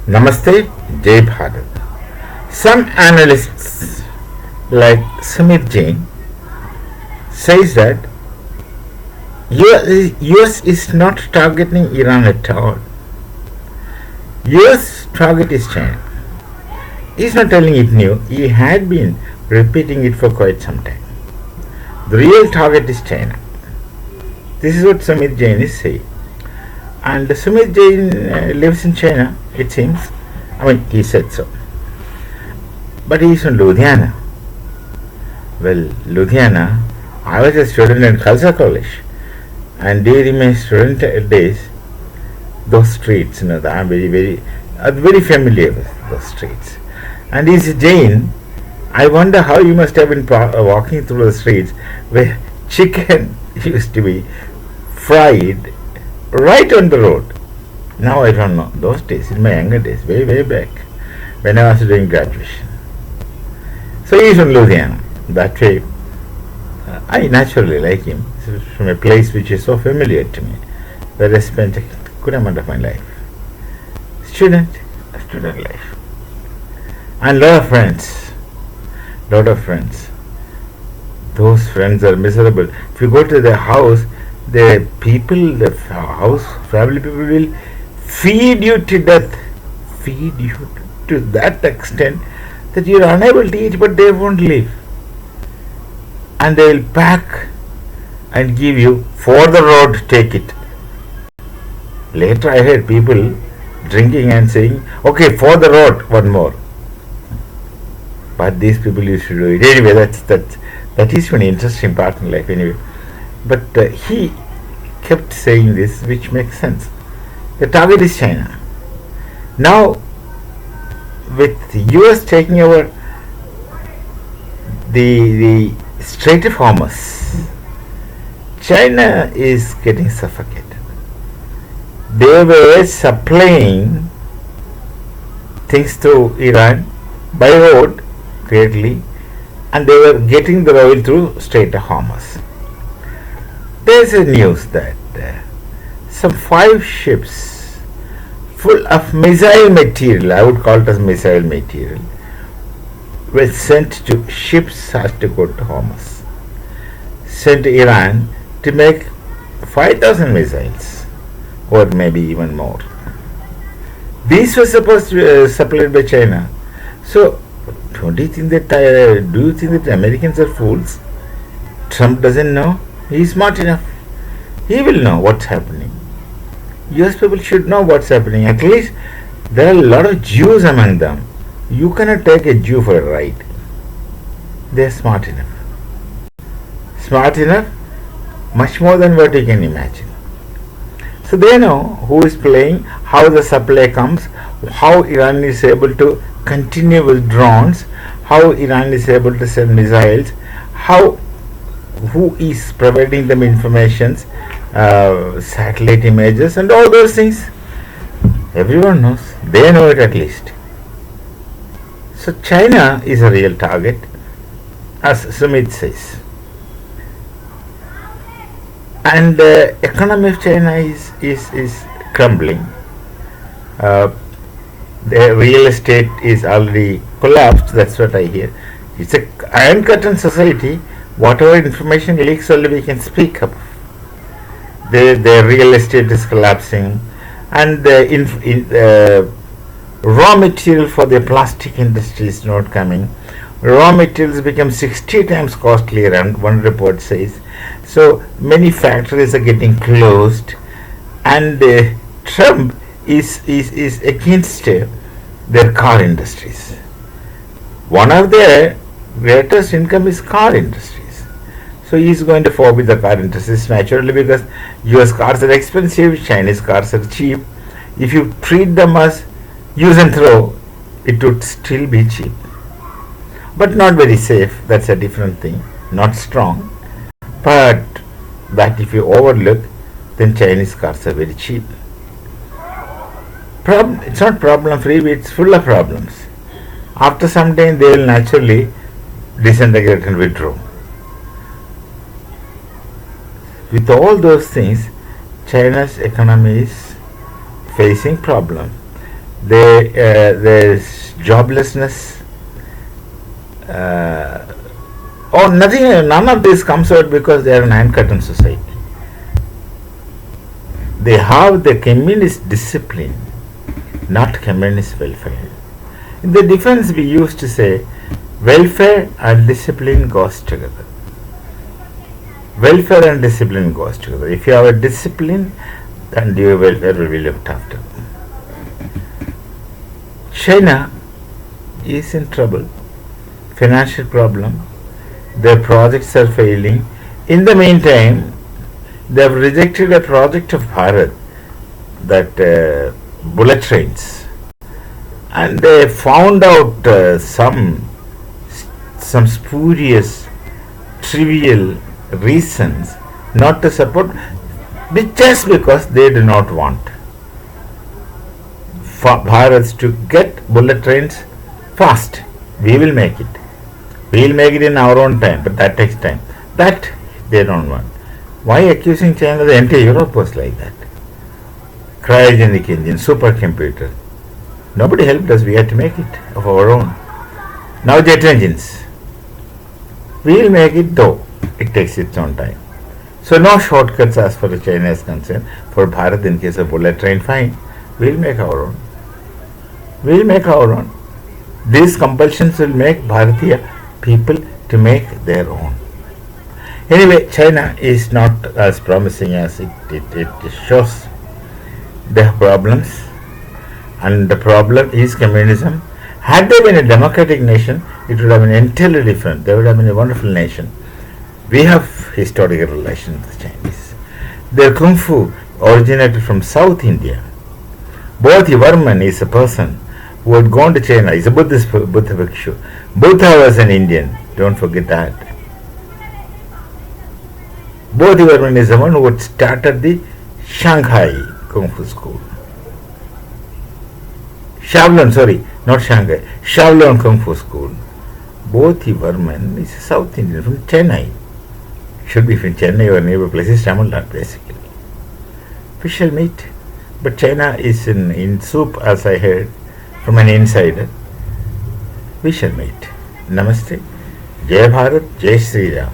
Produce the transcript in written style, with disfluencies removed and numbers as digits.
Namaste, Jai Bharat. Some analysts like Sumit Jain says that US is not targeting Iran at all. US target is China. He's not telling it new. He had been repeating it for quite some time. The real target is China. This is what Sumit Jain is saying. And Sumit Jain lives in China, it seems. I mean, he said so. But he is from Ludhiana. Well, Ludhiana, I was a student in Khalsa College. And during my student days, those streets, I'm very familiar with those streets. And he's a Jain. I wonder how you must have been walking through the streets where chicken used to be fried right on the road. Now I don't know. Those days, in my younger days, way back, when I was doing graduation. So he is from Ludhiana. That way, I naturally like him. So from a place which is so familiar to me, where I spent a good amount of my life. Student life. And lot of friends. Those friends are miserable. If you go to their house, the family people will feed you to death. Feed you to that extent that you are unable to eat, but they won't leave. And they will pack and give you for the road, take it. Later I heard people drinking and saying, okay, for the road, one more. But these people used to do it. Anyway, that is an interesting part in life anyway. But he kept saying this, which makes sense. The target is China. Now, with US taking over the Strait of Hormuz, China is getting suffocated. They were supplying things to Iran by road greatly, and they were getting the oil through Strait of Hormuz. There is a news that some 5 ships full of missile material, I would call it as missile material, were sent to ships has to go to Hormuz, sent to Iran to make 5,000 missiles, or maybe even more. These were supposed to be supplied by China. So, do you think that Americans are fools? Trump doesn't know. He is smart enough. He will know what's happening. US people should know what's happening. At least there are a lot of Jews among them. You cannot take a Jew for a ride. They are smart enough. Smart enough, much more than what you can imagine. So they know who is playing, how the supply comes, how Iran is able to continue with drones, how Iran is able to send missiles, who is providing them informations, satellite images and all those things. Everyone knows. They know it at least. So China is a real target, as Sumit says. And the economy of China is crumbling. The real estate is already collapsed. That's what I hear. It's a iron curtain society. Whatever information leaks, only we can speak up. The real estate is collapsing, and the raw material for the plastic industry is not coming. Raw materials become 60 times costlier, and one report says. So many factories are getting closed, and Trump is against their car industries. One of their greatest income is car industries. So he is going to forbid the car industries naturally, because US cars are expensive, Chinese cars are cheap. If you treat them as use and throw, it would still be cheap. But not very safe, that's a different thing. Not strong. But that if you overlook, then Chinese cars are very cheap. It's not problem free, it's full of problems. After some time, they will naturally disintegrate and withdraw. With all those things, China's economy is facing problem. There's joblessness. None of this comes out because they are an iron curtain society. They have the communist discipline, not communist welfare. In the defense, we used to say welfare and discipline goes together. Welfare and discipline goes together. If you have a discipline, then your welfare will be looked after. China is in trouble, financial problem. Their projects are failing. In the meantime, they have rejected a project of Bharat, that bullet trains, and they found out some spurious, trivial reasons not to support, just because they do not want Bharat to get bullet trains fast. We will make it. We will make it in our own time, but that takes time. That they don't want. Why accusing China? The entire Europe was like that. Cryogenic engine, supercomputer. Nobody helped us. We had to make it of our own. Now jet engines. We will make it, though it takes its own time. So no shortcuts as far as China is concerned. For Bharat, in case of bullet train, fine. We will make our own. We will make our own. These compulsions will make Bharatiya people to make their own. Anyway, China is not as promising as it shows. They have problems, and the problem is communism. Had they been a democratic nation, it would have been entirely different. They would have been a wonderful nation. We have historical relations with the Chinese. Their kung fu originated from South India. Bodhivarman is a person who had gone to China. He's a Buddha Bhikshu. Buddha was an Indian. Don't forget that. Bodhivarman is the one who had started the Shanghai Kung Fu School. Shaolin, sorry, not Shanghai. Shaolin Kung Fu School. Bodhivarman is a South Indian from Chennai. Should be from Chennai or neighbor places, Tamil Nadu basically. Official meet. But China is in soup, as I heard from an insider. We shall meet. Namaste. Jai Bharat, Jai Sri Ram.